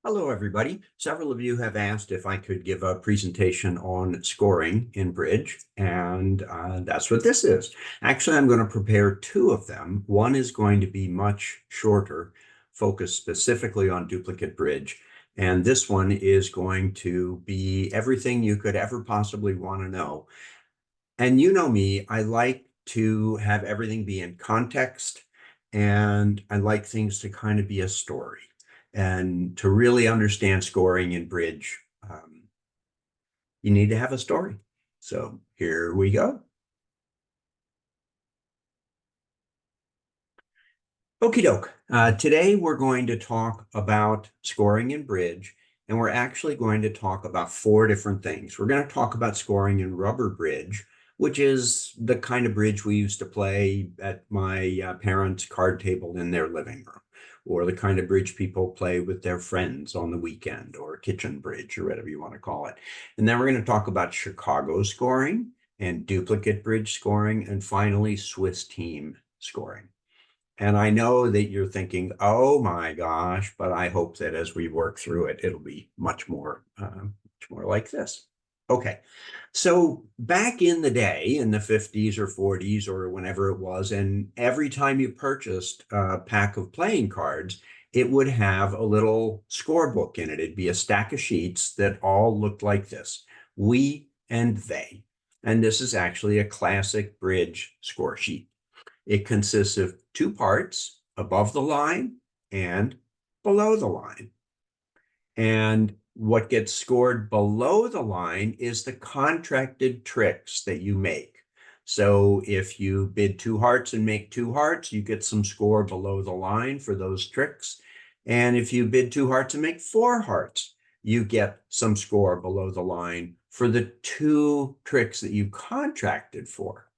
Hello, everybody. Several of you have asked if I could give a presentation on scoring in bridge, and that's what this is. Actually, I'm going to prepare two of them. One is going to be much shorter, focused specifically on duplicate bridge, and this one is going to be everything you could ever possibly want to know. And you know me, I like to have everything be in context, and I like things to kind of be a story. And to really understand scoring in bridge, you need to have a story. So here we go. Okie doke. Today we're going to talk about scoring in bridge, and we're actually going to talk about four different things. We're going to talk about scoring in rubber bridge, which is the kind of bridge we used to play at my parents' card table in their living room, or the kind of bridge people play with their friends on the weekend, or kitchen bridge, or whatever you want to call it. And then we're going to talk about Chicago scoring and duplicate bridge scoring, and finally Swiss team scoring. And I know that you're thinking, oh my gosh, but I hope that as we work through it, it'll be much more like this. Okay, so back in the day, in the 50s or 40s or whenever it was, and every time you purchased a pack of playing cards, it would have a little scorebook in it. It'd be a stack of sheets that all looked like this, we and they. And this is actually a classic bridge score sheet. It consists of two parts, above the line and below the line. And what gets scored below the line is the contracted tricks that you make. So if you bid two hearts and make two hearts, you get some score below the line for those tricks. And if you bid two hearts and make four hearts, you get some score below the line for the two tricks that you contracted for.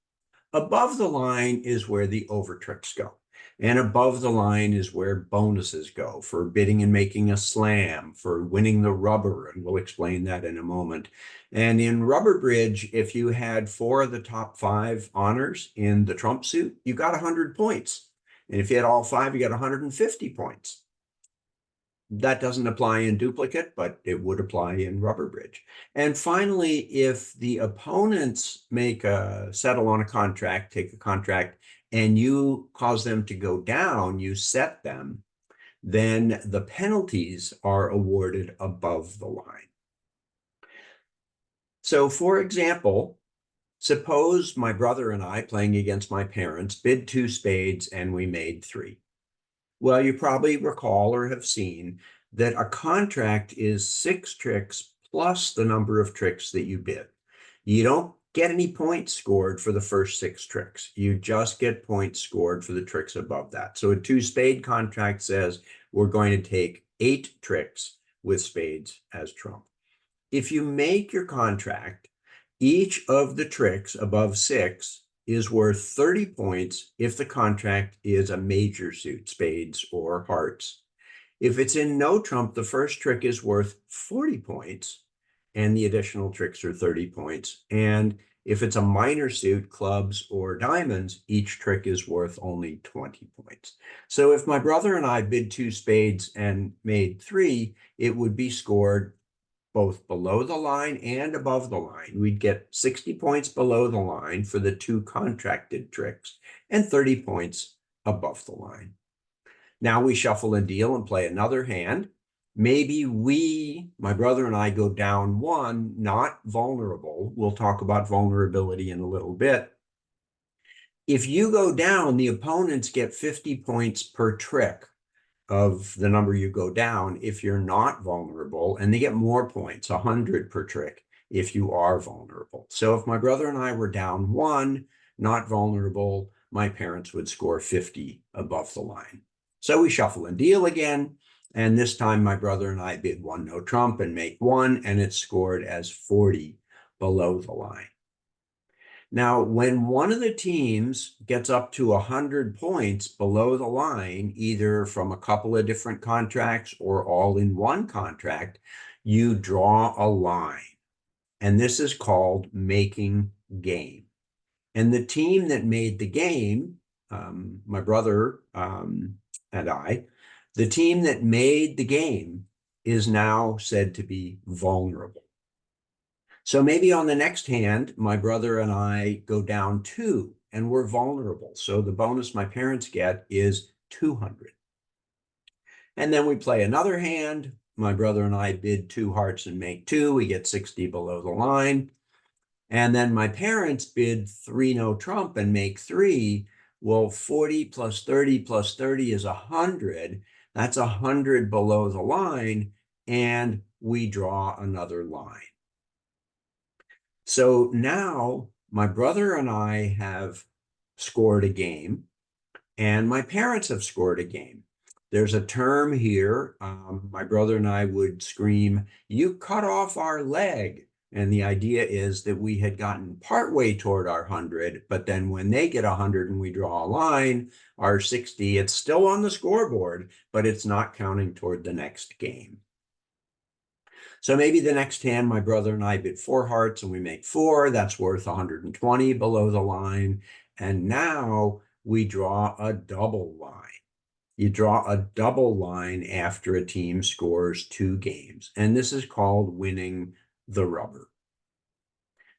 Above the line is where the over tricks go. And above the line is where bonuses go for bidding and making a slam, for winning the rubber, and we'll explain that in a moment. And in rubber bridge, if you had four of the top five honors in the trump suit, you got 100 points. And if you had all five, you got 150 points. That doesn't apply in duplicate, but it would apply in rubber bridge. And finally, if the opponents make a settle on a contract, take a contract, and you cause them to go down, you set them, then the penalties are awarded above the line. So for example, suppose my brother and I, playing against my parents, bid two spades and we made three. Well, you probably recall or have seen that a contract is 6 tricks plus the number of tricks that you bid. You don't get any points scored for the first 6 tricks. You just get points scored for the tricks above that. So a two-spade contract says we're going to take 8 tricks with spades as trump. If you make your contract, each of the tricks above 6 is worth 30 points if the contract is a major suit, spades or hearts. If it's in no trump, the first trick is worth 40 points and the additional tricks are 30 points. And if it's a minor suit, clubs or diamonds, each trick is worth only 20 points. So if my brother and I bid two spades and made three, it would be scored both below the line and above the line. We'd get 60 points below the line for the two contracted tricks and 30 points above the line. Now we shuffle and deal and play another hand. Maybe my brother and I, go down one, not vulnerable. We'll talk about vulnerability in a little bit. If you go down, the opponents get 50 points per trick of the number you go down if you're not vulnerable, and they get more points, 100 per trick, if you are vulnerable. So if my brother and I were down one, not vulnerable, my parents would score 50 above the line. So we shuffle and deal again, and this time my brother and I bid one no trump and make one, and it's scored as 40 below the line. Now, when one of the teams gets up to 100 points below the line, either from a couple of different contracts or all in one contract, you draw a line. And this is called making game. And the team that made the game, my brother and I, the team that made the game is now said to be vulnerable. So maybe on the next hand, my brother and I go down 2 and we're vulnerable. So the bonus my parents get is 200. And then we play another hand. My brother and I bid 2 hearts and make 2. We get 60 below the line. And then my parents bid 3 no trump and make 3. Well, 40 plus 30 plus 30 is 100. That's 100 below the line. And we draw another line. So now my brother and I have scored a game, and my parents have scored a game. There's a term here. My brother and I would scream, "You cut off our leg." And the idea is that we had gotten partway toward our 100, but then when they get 100 and we draw a line, our 60, it's still on the scoreboard, but it's not counting toward the next game. So maybe the next hand, my brother and I bid 4 hearts and we make 4. That's worth 120 below the line. And now we draw a double line. You draw a double line after a team scores 2 games. And this is called winning the rubber.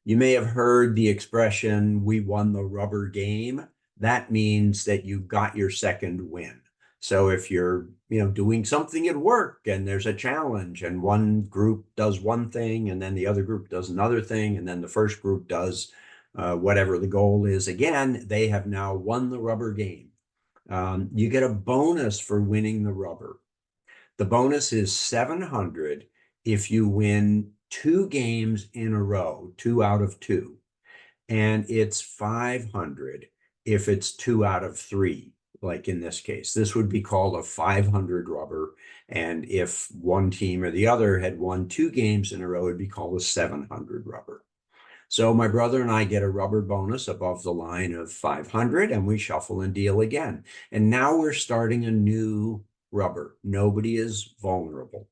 You may have heard the expression, "we won the rubber game." That means that you got your second win. So if you're, doing something at work and there's a challenge and one group does one thing and then the other group does another thing and then the first group does whatever the goal is again, they have now won the rubber game. You get a bonus for winning the rubber. The bonus is 700 if you win 2 games in a row, 2 out of 2. And it's 500 if it's 2 out of 3. Like in this case, this would be called a 500 rubber. And if one team or the other had won 2 games in a row, it'd be called a 700 rubber. So my brother and I get a rubber bonus above the line of 500 and we shuffle and deal again. And now we're starting a new rubber. Nobody is vulnerable.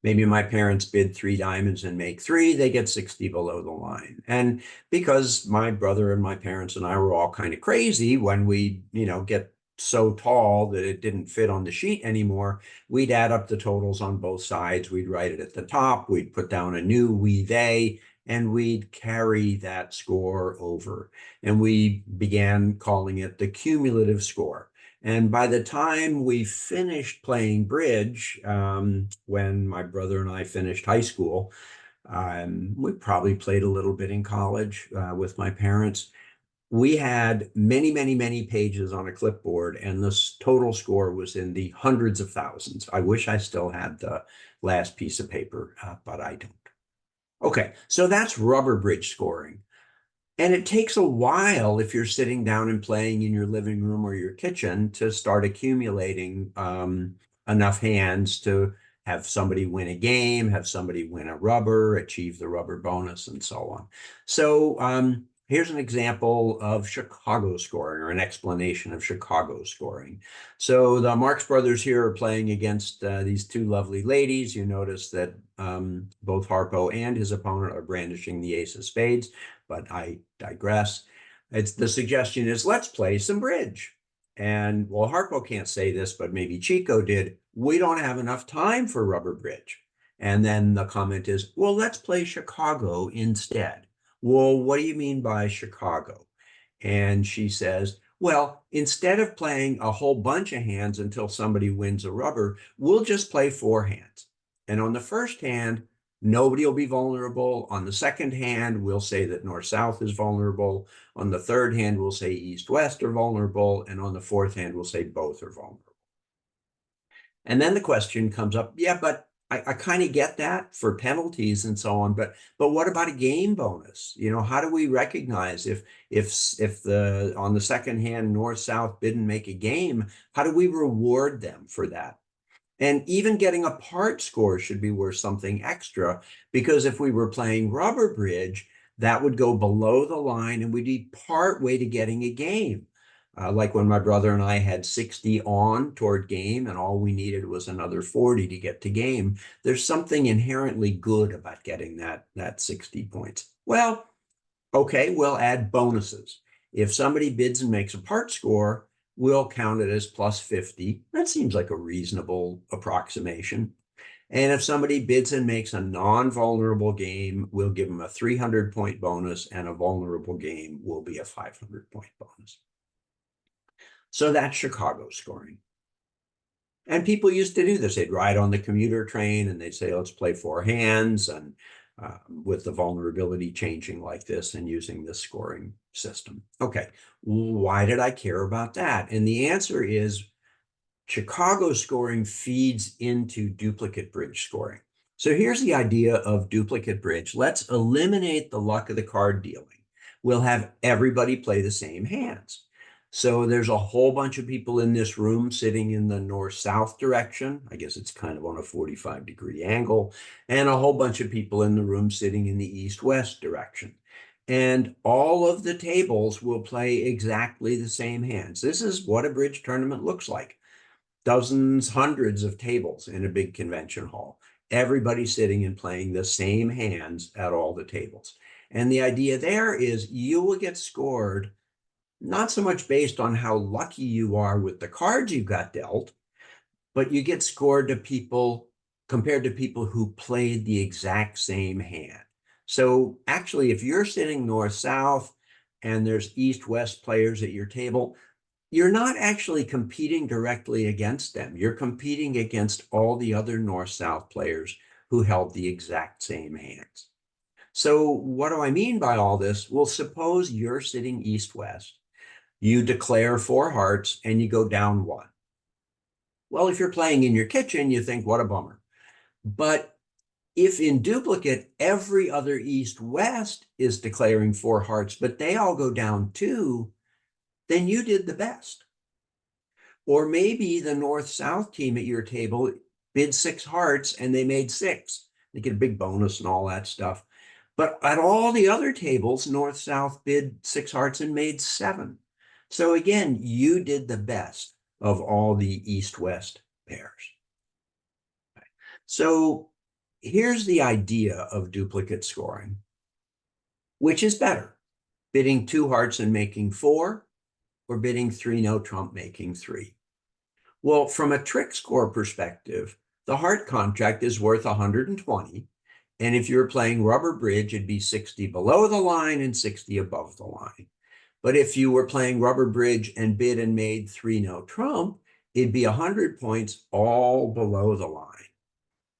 Maybe my parents bid 3 diamonds and make 3, they get 60 below the line. And because my brother and my parents and I were all kind of crazy when we, get so tall that it didn't fit on the sheet anymore, we'd add up the totals on both sides. We'd write it at the top. We'd put down a new we, they, and we'd carry that score over. And we began calling it the cumulative score. And by the time we finished playing bridge, when my brother and I finished high school, we probably played a little bit in college with my parents. We had many, many, many pages on a clipboard, and the total score was in the hundreds of thousands. I wish I still had the last piece of paper, but I don't. Okay, so that's rubber bridge scoring. And it takes a while if you're sitting down and playing in your living room or your kitchen to start accumulating enough hands to have somebody win a game, have somebody win a rubber, achieve the rubber bonus, and so on. So here's an example of Chicago scoring, or an explanation of Chicago scoring. So the Marx brothers here are playing against these 2 lovely ladies. You notice that both Harpo and his opponent are brandishing the ace of spades, but I digress. The suggestion is, let's play some bridge. And well, Harpo can't say this, but maybe Chico did. We don't have enough time for rubber bridge. And then the comment is, well, let's play Chicago instead. Well, what do you mean by Chicago? And she says, well, instead of playing a whole bunch of hands until somebody wins a rubber, we'll just play 4 hands. And on the first hand, nobody will be vulnerable. On the second hand, we'll say that north-south is vulnerable. On the third hand, we'll say east-west are vulnerable. And on the fourth hand, we'll say both are vulnerable. And then the question comes up, yeah, but I kind of get that for penalties and so on, but what about a game bonus? How do we recognize if the on the second hand north-south didn't make a game, how do we reward them for that? And even getting a part score should be worth something extra, because if we were playing rubber bridge, that would go below the line and we'd be part way to getting a game. Like when my brother and I had 60 on toward game and all we needed was another 40 to get to game. There's something inherently good about getting that 60 points. Well, okay, we'll add bonuses. If somebody bids and makes a part score, we'll count it as plus 50. That seems like a reasonable approximation. And if somebody bids and makes a non-vulnerable game, we'll give them a 300-point bonus, and a vulnerable game will be a 500-point bonus. So that's Chicago scoring. And people used to do this. They'd ride on the commuter train and they'd say, let's play 4 hands, and with the vulnerability changing like this and using this scoring system. Okay, why did I care about that? And the answer is Chicago scoring feeds into duplicate bridge scoring. So here's the idea of duplicate bridge. Let's eliminate the luck of the card dealing. We'll have everybody play the same hands. So there's a whole bunch of people in this room sitting in the north-south direction. I guess it's kind of on a 45-degree angle, and a whole bunch of people in the room sitting in the east-west direction. And all of the tables will play exactly the same hands. This is what a bridge tournament looks like. Dozens, hundreds of tables in a big convention hall. Everybody sitting and playing the same hands at all the tables. And the idea there is you will get scored not so much based on how lucky you are with the cards you got dealt, but you get scored to people compared to people who played the exact same hand. So actually, if you're sitting north-south and there's east-west players at your table, you're not actually competing directly against them. You're competing against all the other north-south players who held the exact same hands. So what do I mean by all this? Well, suppose you're sitting east-west. You declare 4 hearts and you go down 1. Well, if you're playing in your kitchen, you think, what a bummer. But if in duplicate, every other east-west is declaring 4 hearts, but they all go down 2, then you did the best. Or maybe the north-south team at your table bid 6 hearts and they made 6. They get a big bonus and all that stuff. But at all the other tables, north-south bid 6 hearts and made 7. So again, you did the best of all the east-west pairs. So here's the idea of duplicate scoring. Which is better, bidding 2 hearts and making 4, or bidding 3 no trump making 3? Well, from a trick score perspective, the heart contract is worth 120. And if you're playing rubber bridge, it'd be 60 below the line and 60 above the line. But if you were playing rubber bridge and bid and made 3 no trump, it'd be 100 points all below the line.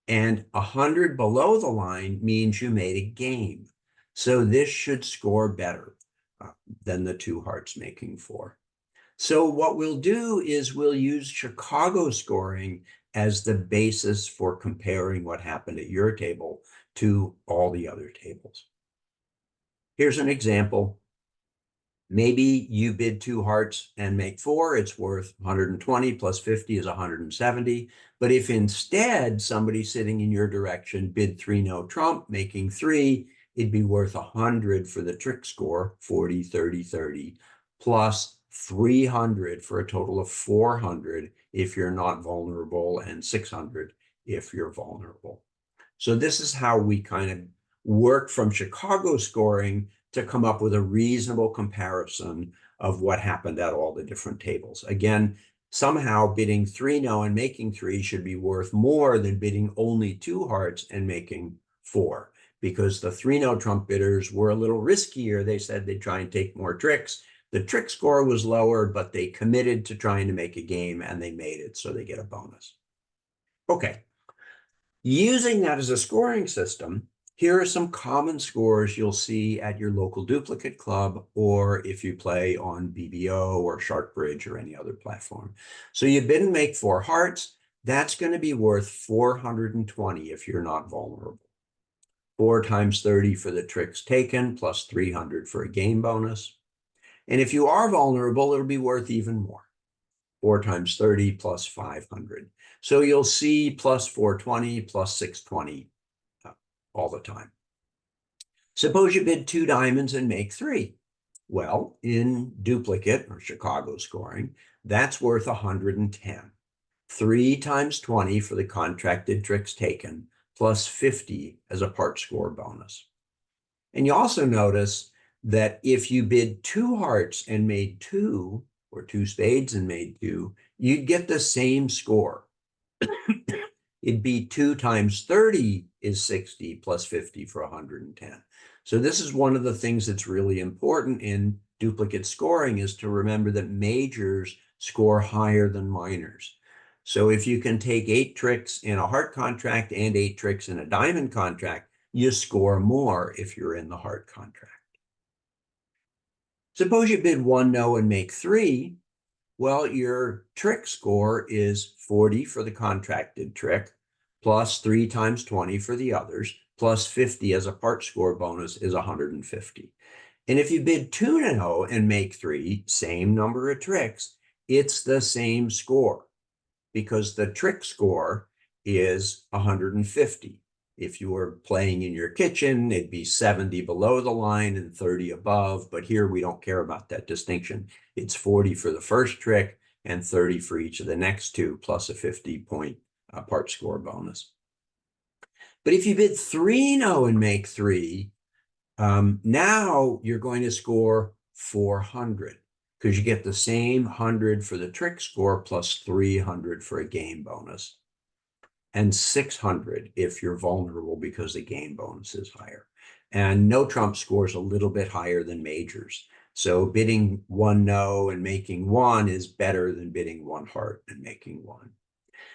And 100 below the line means you made a game. So this should score better than the 2 hearts making 4. So what we'll do is we'll use Chicago scoring as the basis for comparing what happened at your table to all the other tables. Here's an example. Maybe you bid 2 hearts and make 4, it's worth 120 plus 50 is 170. But if instead somebody sitting in your direction bid 3 no trump, making 3, it'd be worth 100 for the trick score, 40, 30, 30, plus 300 for a total of 400 if you're not vulnerable, and 600 if you're vulnerable. So this is how we kind of work from Chicago scoring to come up with a reasonable comparison of what happened at all the different tables. Again, somehow bidding 3 no and making 3 should be worth more than bidding only 2 hearts and making 4, because the 3 no trump bidders were a little riskier. They said they'd try and take more tricks. The trick score was lower, but they committed to trying to make a game and they made it, so they get a bonus. Okay, using that as a scoring system, here are some common scores you'll see at your local duplicate club, or if you play on BBO or Shark Bridge or any other platform. So you bid and make 4 hearts. That's going to be worth 420 if you're not vulnerable. 4 times 30 for the tricks taken, plus 300 for a game bonus. And if you are vulnerable, it'll be worth even more. 4 times 30 plus 500. So you'll see plus 420 plus 620 all the time. Suppose you bid 2 diamonds and make 3. Well, in duplicate or Chicago scoring, that's worth 110. 3 times 20 for the contracted tricks taken, plus 50 as a part score bonus. And you also notice that if you bid 2 hearts and made 2, or two spades and made two, you'd get the same score. It'd be 2 times 30 is 60 plus 50 for 110. So this is one of the things that's really important in duplicate scoring, is to remember that majors score higher than minors. So if you can take 8 tricks in a heart contract and 8 tricks in a diamond contract, you score more if you're in the heart contract. Suppose you bid 1 no and make 3. Well, your trick score is 40 for the contracted trick, plus 3 times 20 for the others, plus 50 as a part score bonus is 150. And if you bid 2 no and make 3, same number of tricks, it's the same score, because the trick score is 150. If you were playing in your kitchen, it'd be 70 below the line and 30 above, but here we don't care about that distinction. It's 40 for the first trick and 30 for each of the next two, plus a 50-point part score bonus. But if you bid 3 no and make 3, now you're going to score 400, because you get the same 100 for the trick score plus 300 for a game bonus, and 600 if you're vulnerable because the game bonus is higher. And no trump scores a little bit higher than majors. So bidding 1 no and making 1 is better than bidding 1 heart and making 1.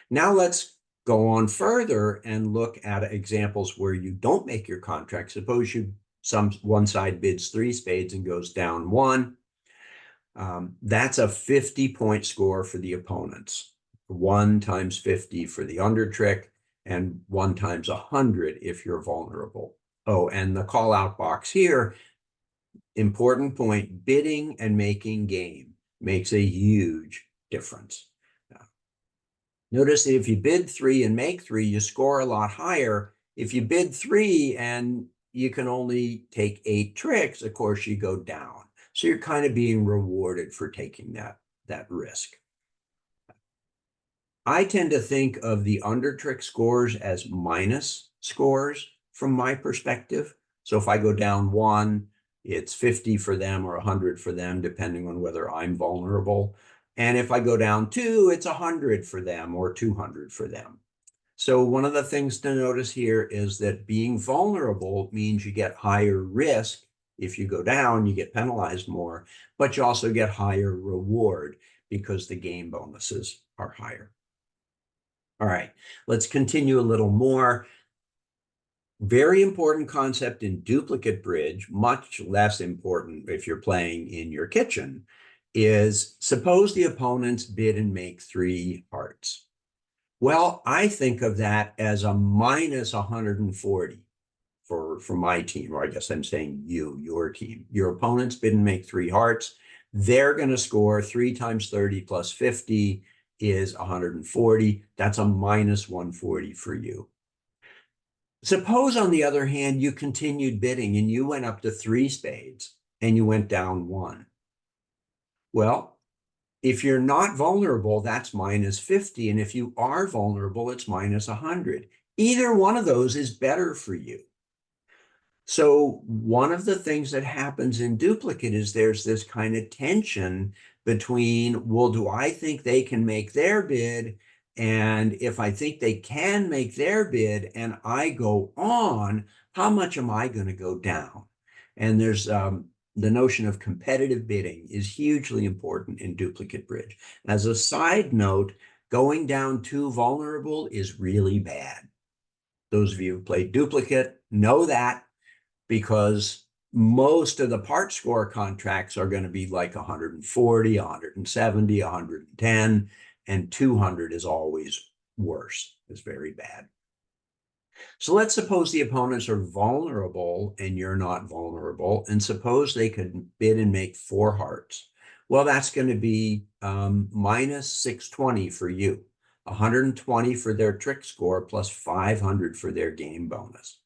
Now let's go on further and look at examples where you don't make your contract. Suppose one side bids 3 spades and goes down 1. That's a 50-point score for the opponents. 1 times 50 for the under trick, and 1 times 100 if you're vulnerable. Oh, and the call out box here, important point, bidding and making game makes a huge difference. Notice that if you bid 3 and make 3, you score a lot higher. If you bid 3 and you can only take 8 tricks, of course you go down. So you're kind of being rewarded for taking that risk. I tend to think of the under trick scores as minus scores from my perspective. So if I go down 1, it's 50 for them or 100 for them, depending on whether I'm vulnerable. And if I go down 2, it's 100 for them or 200 for them. So one of the things to notice here is that being vulnerable means you get higher risk. If you go down, you get penalized more, but you also get higher reward because the game bonuses are higher. All right, let's continue a little more. Very important concept in duplicate bridge, much less important if you're playing in your kitchen, is suppose the opponents bid and make 3 hearts. Well, I think of that as a minus 140 for my team, or I guess I'm saying your team. Your opponents bid and make 3 hearts. They're going to score 3 times 30 plus 50 is 140. That's a minus 140 for you. Suppose, on the other hand, you continued bidding and you went up to 3 spades and you went down 1. Well, if you're not vulnerable, that's minus 50. And if you are vulnerable, it's minus 100. Either one of those is better for you. So one of the things that happens in duplicate is there's this kind of tension between, well, do I think they can make their bid? And if I think they can make their bid and I go on, how much am I going to go down? And there's the notion of competitive bidding is hugely important in duplicate bridge. As a side note, going down too vulnerable is really bad. Those of you who played duplicate know that, because most of the part score contracts are going to be like 140, 170, 110, and 200 is always worse. It's very bad. So let's suppose the opponents are vulnerable and you're not vulnerable, and suppose they could bid and make 4 hearts. Well, that's going to be minus 620 for you, 120 for their trick score plus 500 for their game bonus.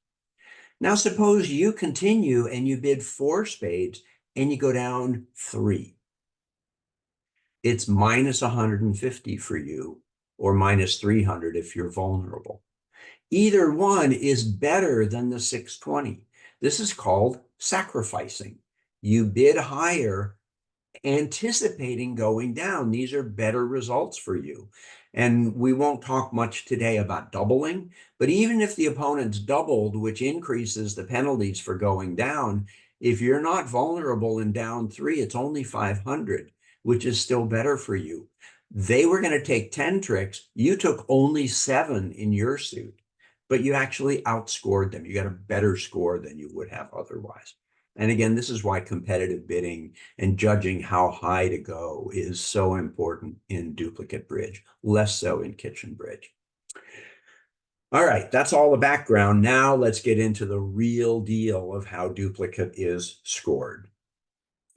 Now, suppose you continue and you bid 4 spades and you go down 3. It's minus 150 for you, or minus 300 if you're vulnerable. Either one is better than the 620. This is called sacrificing. You bid higher anticipating going down. These are better results for you. And we won't talk much today about doubling, but even if the opponent's doubled, which increases the penalties for going down, if you're not vulnerable in down 3, it's only 500, which is still better for you. They were going to take 10 tricks. You took only 7 in your suit, but you actually outscored them. You got a better score than you would have otherwise. And again, this is why competitive bidding and judging how high to go is so important in duplicate bridge, less so in kitchen bridge. All right, that's all the background. Now let's get into the real deal of how duplicate is scored.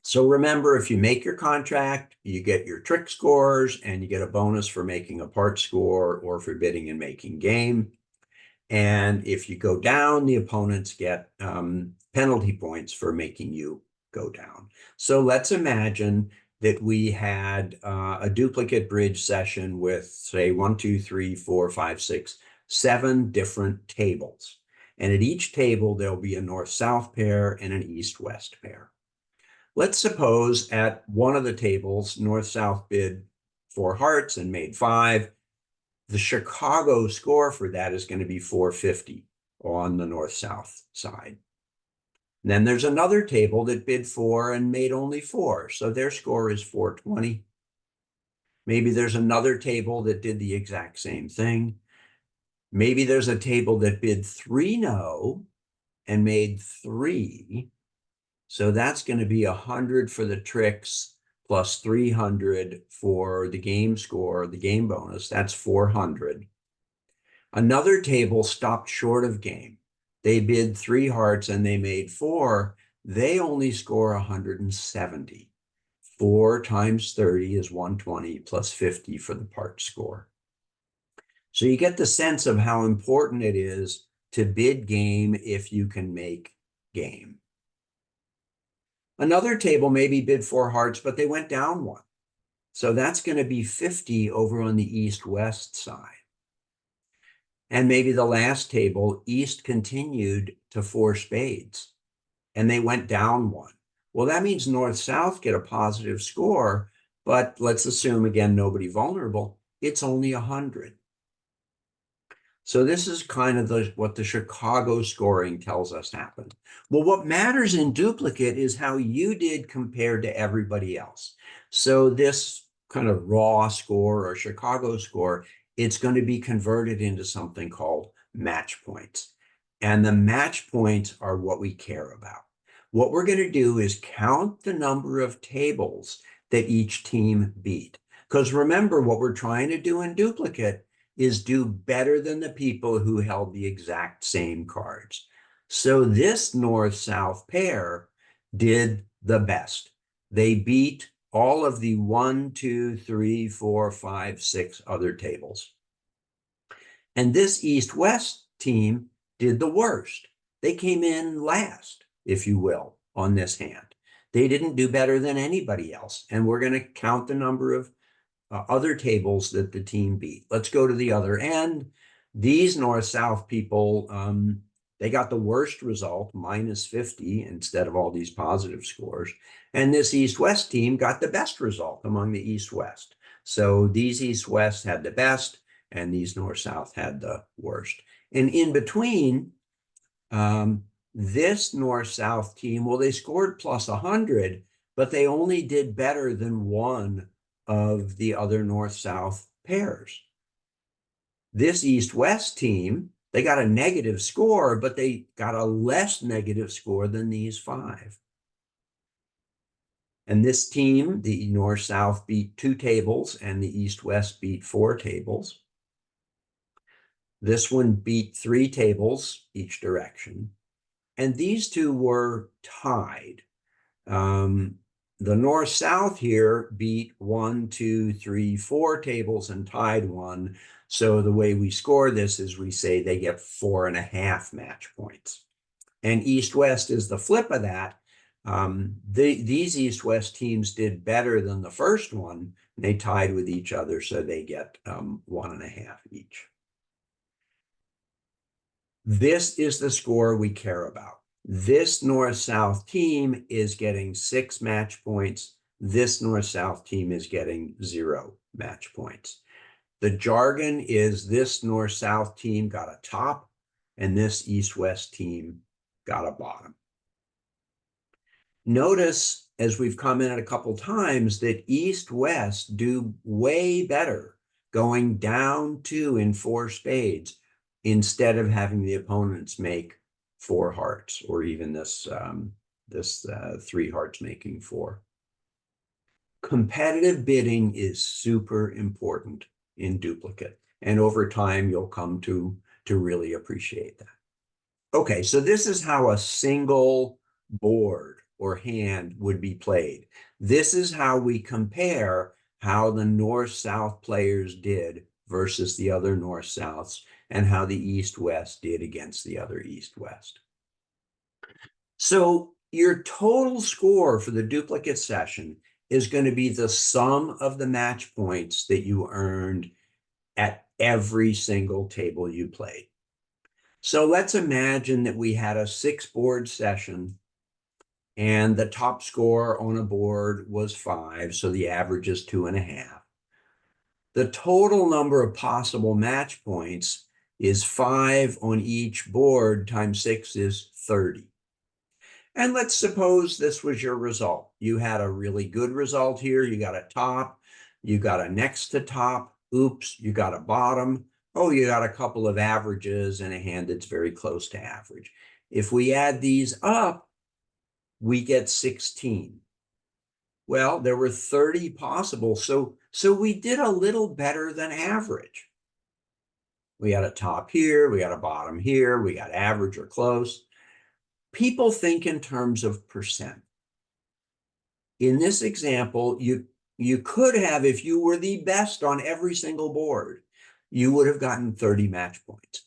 So remember, if you make your contract, you get your trick scores and you get a bonus for making a part score or for bidding and making game. And if you go down, the opponents get penalty points for making you go down. So let's imagine that we had a duplicate bridge session with, say, 1, 2, 3, 4, 5, 6, 7 different tables. And at each table, there'll be a north-south pair and an east-west pair. Let's suppose at one of the tables, north-south bid 4 hearts and made 5. The Chicago score for that is going to be 450 on the north-south side. And then there's another table that bid 4 and made only 4, so their score is 420. Maybe there's another table that did the exact same thing. Maybe there's a table that bid 3 no and made 3. So that's going to be 100 for the tricks plus 300 for the game score, the game bonus. That's 400. Another table stopped short of game. They bid 3 hearts and they made 4. They only score 170. 4 times 30 is 120 plus 50 for the part score. So you get the sense of how important it is to bid game if you can make game. Another table maybe bid 4 hearts, but they went down 1. So that's going to be 50 over on the east-west side. And maybe the last table, east continued to 4 spades, and they went down 1. Well, that means north-south get a positive score, but let's assume, again, nobody vulnerable. It's only 100. So this is kind of what the Chicago scoring tells us happened. Well, what matters in duplicate is how you did compared to everybody else. So this kind of raw score or Chicago score, it's going to be converted into something called match points. And the match points are what we care about. What we're going to do is count the number of tables that each team beat. Because remember, what we're trying to do in duplicate is do better than the people who held the exact same cards. So this north-south pair did the best. They beat all of the 1, 2, 3, 4, 5, 6 other tables. And this east-west team did the worst. They came in last, if you will, on this hand. They didn't do better than anybody else. And we're going to count the number of other tables that the team beat. Let's go to the other end. These north-south people, they got the worst result, minus 50, instead of all these positive scores. And this east-west team got the best result among the east-west. So these east-west had the best, and these north-south had the worst. And in between, this north-south team, well, they scored plus 100, but they only did better than one of the other north-south pairs. This east-west team, they got a negative score, but they got a less negative score than these 5. And this team, the north-south, beat 2 tables, and the east-west beat 4 tables. This one beat 3 tables each direction. And these 2 were tied. The north-south here beat 1, 2, 3, 4 tables and tied 1. So the way we score this is we say they get 4.5 match points. And east-west is the flip of that. These east-west teams did better than the first one. They tied with each other, so they get 1.5 each. This is the score we care about. This north-south team is getting 6 match points. this north-south team is getting 0 match points. The jargon is this north-south team got a top and this east-west team got a bottom. Notice, as we've commented a couple times, that east-west do way better going down 2 in 4 spades instead of having the opponents make 4 hearts, or even this 3 hearts making 4. Competitive bidding is super important in duplicate, and over time you'll come to really appreciate that. Okay, so this is how a single board or hand would be played. This is how we compare how the north-south players did versus the other north-souths, and how the east-west did against the other east-west. So your total score for the duplicate session is going to be the sum of the match points that you earned at every single table you played. So let's imagine that we had a 6-board session and the top score on a board was 5, so the average is 2.5. The total number of possible match points is 5 on each board times 6 is 30. And let's suppose this was your result. You had a really good result here. You got a top, you got a next to top, oops, you got a bottom. Oh, you got a couple of averages and a hand that's very close to average. If we add these up, we get 16. Well, there were 30 possible, so we did a little better than average. We got a top here, we got a bottom here, we got average or close. People think in terms of percent. In this example, you could have, if you were the best on every single board, you would have gotten 30 match points.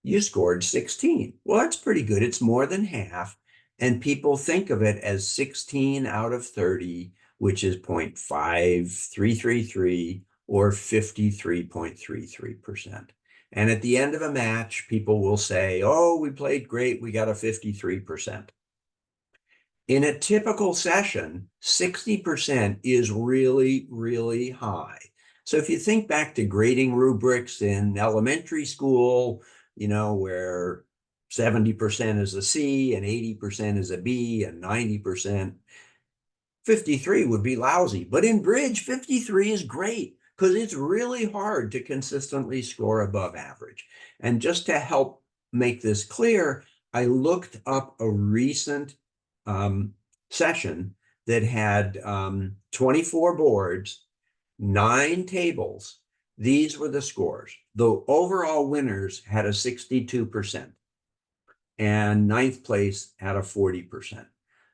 You scored 16. Well, that's pretty good. It's more than half. And people think of it as 16 out of 30, which is 0.5333 or 53.33%. And at the end of a match, people will say, oh, we played great. We got a 53%. In a typical session, 60% is really, really high. So if you think back to grading rubrics in elementary school, where 70% is a C and 80% is a B and 90%, 53 would be lousy. But in bridge, 53 is great because it's really hard to consistently score above average. And just to help make this clear, I looked up a recent session that had 24 boards, 9 tables. These were the scores. The overall winners had a 62%, and 9th place had a 40%.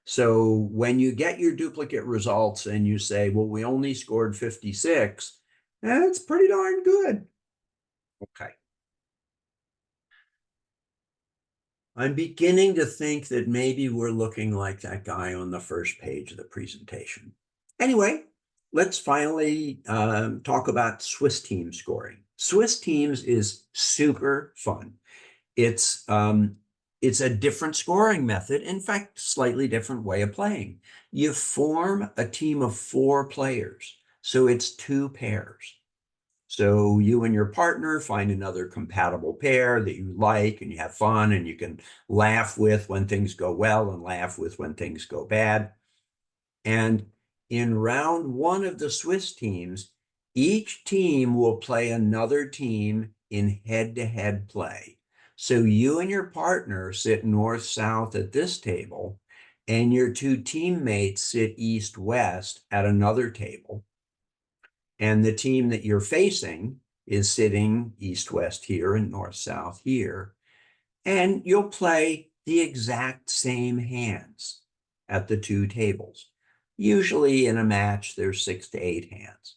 So when you get your duplicate results and you say, well, we only scored 56, that's pretty darn good. Okay. I'm beginning to think that maybe we're looking like that guy on the first page of the presentation. Anyway, let's finally talk about Swiss team scoring. Swiss teams is super fun. It's a different scoring method. In fact, slightly different way of playing. You form a team of 4 players. So it's 2 pairs. So you and your partner find another compatible pair that you like and you have fun and you can laugh with when things go well and laugh with when things go bad. And in round 1 of the Swiss teams, each team will play another team in head-to-head play. So you and your partner sit north-south at this table, and your 2 teammates sit east-west at another table. And the team that you're facing is sitting east-west here and north-south here. And you'll play the exact same hands at the 2 tables. Usually in a match, there's 6 to 8 hands.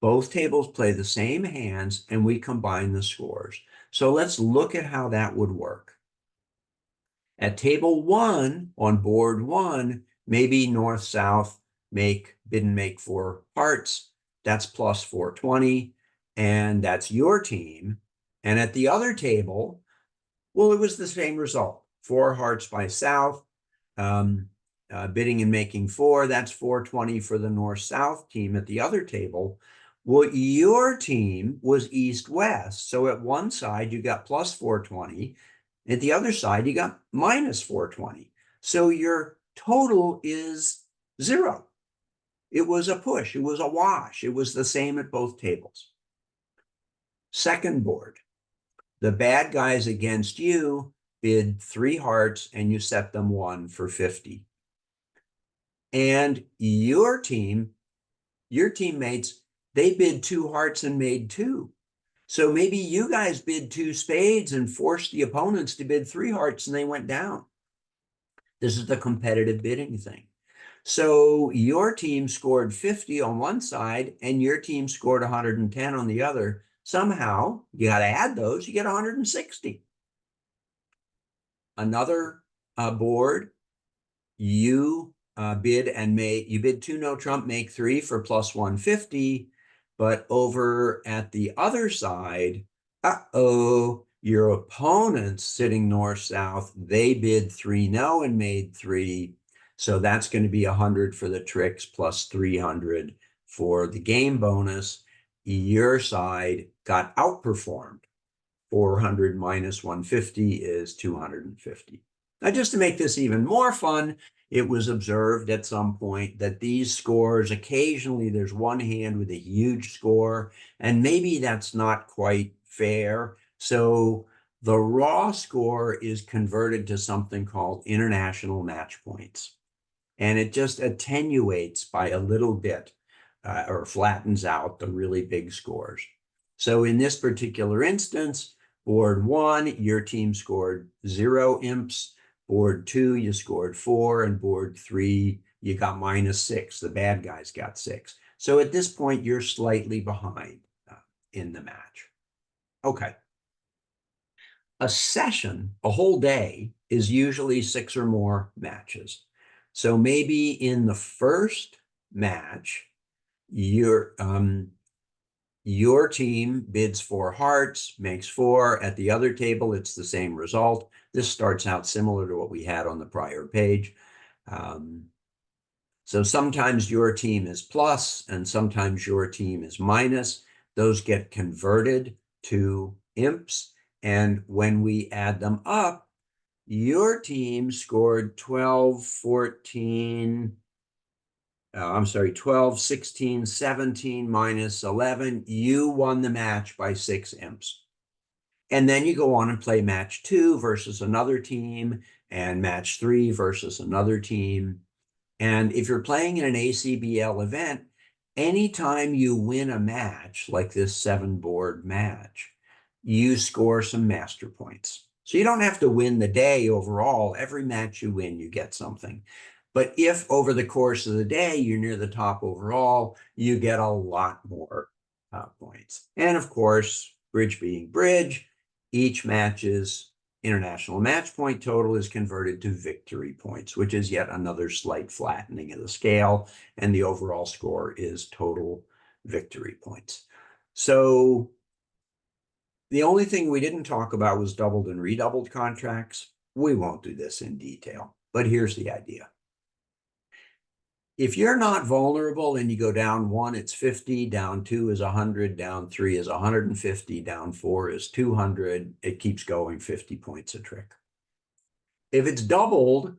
Both tables play the same hands and we combine the scores. So let's look at how that would work. At table 1, on board 1, maybe north-south bid and make 4 hearts. That's plus 420, and that's your team. And at the other table, well, it was the same result. 4 hearts by south. bidding and making 4, that's 420 for the north-south team at the other table. Well, your team was east-west. So at one side, you got plus 420. At the other side, you got minus 420. So your total is 0. It was a push. It was a wash. It was the same at both tables. Second board, the bad guys against you bid 3 hearts and you set them 1 for 50. And your team, your teammates, they bid 2 hearts and made 2. So maybe you guys bid 2 spades and forced the opponents to bid 3 hearts and they went down. This is the competitive bidding thing. So your team scored 50 on one side and your team scored 110 on the other. Somehow, you got to add those, you get 160. Another board, you bid 2 no trump, make 3 for plus 150. But over at the other side, your opponents sitting north-south, they bid 3 no and made 3. So that's going to be 100 for the tricks plus 300 for the game bonus. Your side got outperformed. 400 minus 150 is 250. Now, just to make this even more fun, it was observed at some point that these scores, occasionally there's one hand with a huge score, and maybe that's not quite fair. So the raw score is converted to something called international match points. And it just attenuates by a little bit or flattens out the really big scores. So in this particular instance, board 1, your team scored 0 imps. Board 2, you scored 4. And board 3, you got minus 6. The bad guys got 6. So at this point, you're slightly behind in the match. Okay. A session, a whole day, is usually 6 or more matches. So maybe in the first match, your team bids 4 hearts, makes 4. At the other table, it's the same result. This starts out similar to what we had on the prior page. So sometimes your team is plus and sometimes your team is minus. Those get converted to imps. And when we add them up, your team scored 12, 16, 17 minus 11. You won the match by 6 imps. And then you go on and play match 2 versus another team and match 3 versus another team. And if you're playing in an ACBL event, anytime you win a match like this 7-board match, you score some master points. So you don't have to win the day overall. Every match you win, you get something. But if over the course of the day, you're near the top overall, you get a lot more points. And of course, bridge being bridge, each match's international match point total is converted to victory points, which is yet another slight flattening of the scale. And the overall score is total victory points. So the only thing we didn't talk about was doubled and redoubled contracts. We won't do this in detail, but here's the idea. If you're not vulnerable and you go down 1, it's 50, down 2 is 100, down 3 is 150, down 4 is 200. It keeps going, 50 points a trick. If it's doubled,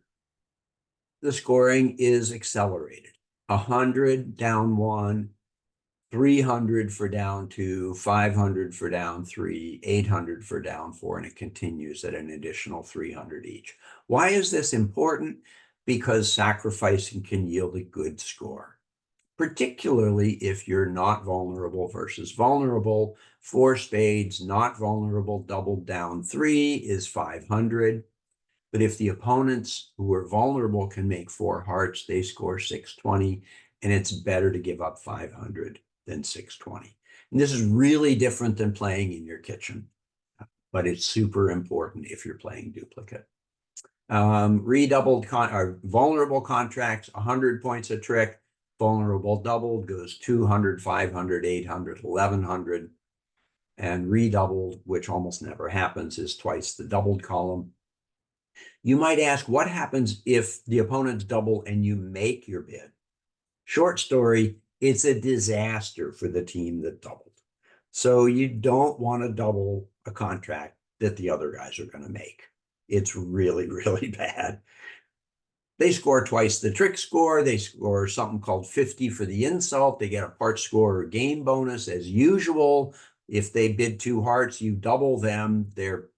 the scoring is accelerated. 100 down 1, 300 for down 2, 500 for down 3, 800 for down 4, and it continues at an additional 300 each. Why is this important? Because sacrificing can yield a good score, particularly if you're not vulnerable versus vulnerable. 4 spades, not vulnerable, doubled down 3 is 500. But if the opponents who are vulnerable can make 4 hearts, they score 620, and it's better to give up 500 than 620. And this is really different than playing in your kitchen, but it's super important if you're playing duplicate. Redoubled vulnerable contracts, 100 points a trick. Vulnerable doubled goes 200, 500, 800, 1100. And redoubled, which almost never happens, is twice the doubled column. You might ask, what happens if the opponents double and you make your bid? Short story, it's a disaster for the team that doubled. So you don't want to double a contract that the other guys are going to make. It's really, really bad. They score twice the trick score. They score something called 50 for the insult. They get a part score or game bonus as usual. If they bid 2 hearts, you double them. Their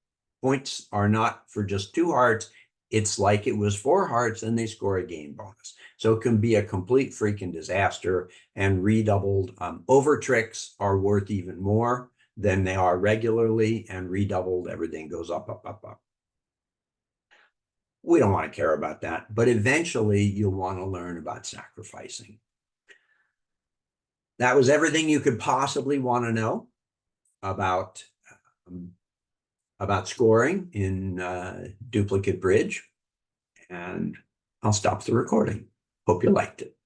points are not for just 2 hearts. It's like it was 4 hearts and they score a game bonus. So it can be a complete freaking disaster. And redoubled over tricks are worth even more than they are regularly. And redoubled, everything goes up, up, up, up. We don't want to care about that, but eventually you'll want to learn about sacrificing. That was everything you could possibly want to know about scoring in duplicate bridge, and I'll stop the recording. Hope you liked it.